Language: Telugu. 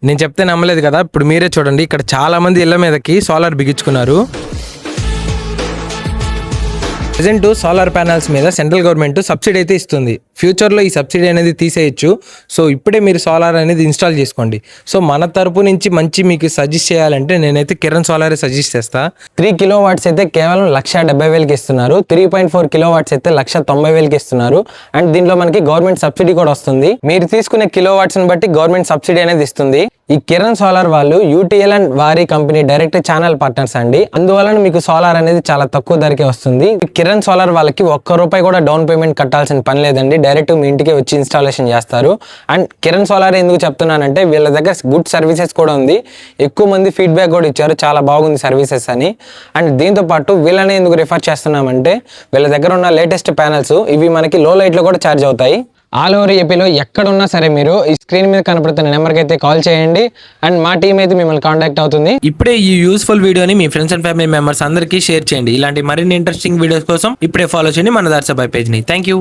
నేను చెప్తే నమ్మలేదు కదా, ఇప్పుడు మీరే చూడండి. ఇక్కడ చాలా మంది ఇళ్ల మీదకి సోలార్ బిగించుకున్నారు. ప్రెజెంట్ సోలార్ ప్యానల్స్ మీద సెంట్రల్ గవర్నమెంట్ సబ్సిడీ అయితే ఇస్తుంది. ఫ్యూచర్లో ఈ సబ్సిడీ అనేది తీసేయచ్చు. సో ఇప్పుడే మీరు సోలార్ అనేది ఇన్స్టాల్ చేసుకోండి. సో మన తరపు నుంచి మంచి మీకు సజెస్ట్ చేయాలంటే నేనైతే కిరణ్ సోలార్ సజెస్ట్ చేస్తా. 3 కిలోవాట్స్ అయితే కేవలం 1,70,000కి ఇస్తున్నారు. 3.4 కిలోవాట్స్ అయితే 1,90,000కి ఇస్తున్నారు. అండ్ దీంట్లో మనకి గవర్నమెంట్ సబ్సిడీ కూడా వస్తుంది. మీరు తీసుకునే కిలోవాట్స్ని బట్టి గవర్నమెంట్ సబ్సిడీ అనేది ఇస్తుంది. ఈ కిరణ్ సోలార్ వాళ్ళు UTL and Wari company direct channel partners అండి. అందువలన మీకు సోలార్ అనేది చాలా తక్కువ ధరకే వస్తుంది. కిరణ్ సోలార్ వాళ్ళకి ₹1 కూడా డౌన్ పేమెంట్ కట్టాల్సిన పని లేదండి. డైరెక్ట్ మీ ఇంటికి వచ్చి ఇన్స్టాలేషన్ చేస్తారు. అండ్ కిరణ్ సోలార్ ఎందుకు చెప్తున్నానంటే వీళ్ళ దగ్గర గుడ్ సర్వీసెస్ కూడా ఉంది. ఎక్కువ మంది ఫీడ్బ్యాక్ కూడా ఇచ్చారు, చాలా బాగుంది సర్వీసెస్ అని. అండ్ దీంతో పాటు వీళ్ళని ఎందుకు రిఫర్ చేస్తున్నామంటే వీళ్ళ దగ్గర ఉన్న లేటెస్ట్ ప్యానల్స్ ఇవి మనకి లో లైట్లో కూడా ఛార్జ్ అవుతాయి. ఆల్ ఓవర్ ఏపీలో ఎక్కడున్నా సరే మీరు ఈ స్క్రీన్ మీద కనపడుతున్న నెంబర్కి అయితే కాల్ చేయండి. అండ్ మా టీం అయితే మిమ్మల్ని కాంటాక్ట్ అవుతుంది. ఇప్పుడే ఈ యూస్ఫుల్ వీడియోని మీ ఫ్రెండ్స్ అండ్ ఫ్యామిలీ మెంబర్స్ అందరికీ షేర్ చేయండి. ఇలాంటి మరిన్ని ఇంట్రెస్టింగ్ వీడియోస్ కోసం ఇప్పుడే ఫాలో చేయండి మన దార్సబాయ్ పేజ్ని. Thank you.